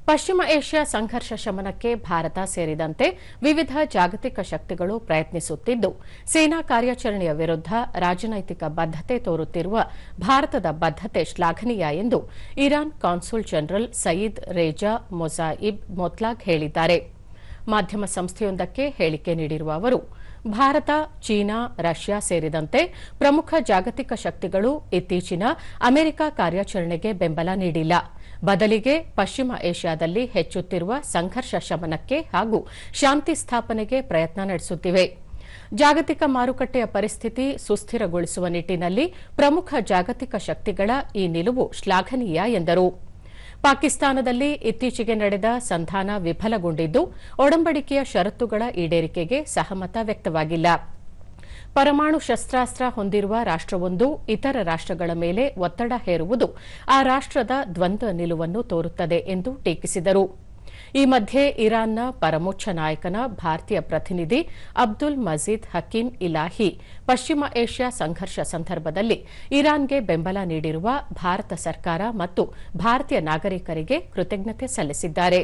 ಪಶ್ಚಿಮ ಏಷ್ಯಾ ಸಂಘರ್ಷ ಶಮನಕ್ಕೆ ಭಾರತ ಸೇರಿದಂತೆ ವಿವಿಧ ಜಾಗತಿಕ ಶಕ್ತಿಗಳು ಪ್ರಯತ್ನಿಸುತ್ತಿದ್ದು, ಸೇನಾ ಕಾರ್ಯಾಚರಣೆಯ ವಿರುದ್ಧ ರಾಜನೈತಿಕ ಬದ್ಧತೆ ತೋರುತ್ತಿರುವ ಭಾರತದ ಬದ್ಧತೆ ಶ್ಲಾಘನೀಯ ಎಂದು Iran consul general Saeed Reza Mozayeb Motlagh ಹೇಳಿದ್ದಾರೆ. ಮಾಧ್ಯಮ ಸಂಸ್ಥೆಯೊಂದಕ್ಕೆ ಹೇಳಿಕೆ ನೀಡಿರುವ ಅವರು, ಭಾರತ, ಚೀನಾ, ರಷ್ಯಾ ಸೇರಿದಂತೆ ಪ್ರಮುಖ ಜಾಗತಿಕ ಶಕ್ತಿಗಳು ಇತ್ತೀಚಿನ ಅಮೆರಿಕ ಕಾರ್ಯಾಚರಣೆಗೆ ಬೆಂಬಲ ನೀಡಿಲ್ಲ. ಬದಲಿಗೆ ಪಶ್ಚಿಮ ಏಷ್ಯಾದಲ್ಲಿ ಹೆಚ್ಚುತ್ತಿರುವ ಸಂಘರ್ಷ ಶಮನಕ್ಕೆ ಹಾಗೂ ಶಾಂತಿ ಸ್ಥಾಪನೆಗೆ ಪ್ರಯತ್ನ ನಡೆಸುತ್ತಿವೆ. ಜಾಗತಿಕ ಮಾರುಕಟ್ಟೆಯ ಪರಿಸ್ಥಿತಿ ಸುಸ್ಥಿರಗೊಳಿಸುವ ನಿಟ್ಟಿನಲ್ಲಿ ಪ್ರಮುಖ ಜಾಗತಿಕ ಶಕ್ತಿಗಳ ಈ ನಿಲುವು ಶ್ಲಾಘನೀಯ ಎಂದರು. ಪಾಕಿಸ್ತಾನದಲ್ಲಿ ಇತ್ತೀಚೆಗೆ ನಡೆದ ಸಂಧಾನ ವಿಫಲಗೊಂಡಿದ್ದು, ಒಡಂಬಡಿಕೆಯ ಷರತ್ತುಗಳ ಈಡೇರಿಕೆಗೆ ಸಹಮತ ವ್ಯಕ್ತವಾಗಿಲ್ಲ. ಪರಮಾಣು ಶಸ್ತ್ರಾಸ್ತ್ರ ಹೊಂದಿರುವ ರಾಷ್ಟವೊಂದು ಇತರ ರಾಷ್ಟಗಳ ಮೇಲೆ ಒತ್ತಡ ಹೇರುವುದು ಆ ರಾಷ್ಟದ ದ್ವಂದ್ವ ನಿಲುವನ್ನು ತೋರುತ್ತದೆ ಎಂದು ಟೀಕಿಸಿದರು. ಈ ಮಧ್ಯೆ ಇರಾನ್ನ ಪರಮೋಚ್ಚ ನಾಯಕನ ಭಾರತೀಯ ಪ್ರತಿನಿಧಿ ಅಬ್ದುಲ್ ಮಜೀದ್ ಹಕೀಂ ಇಲಾಹಿ ಪಶ್ಚಿಮ ಏಷ್ಯಾ ಸಂಘರ್ಷ ಸಂದರ್ಭದಲ್ಲಿ ಇರಾನ್ಗೆ ಬೆಂಬಲ ನೀಡಿರುವ ಭಾರತ ಸರ್ಕಾರ ಮತ್ತು ಭಾರತೀಯ ನಾಗರಿಕರಿಗೆ ಕೃತಜ್ಞತೆ ಸಲ್ಲಿಸಿದ್ದಾರೆ.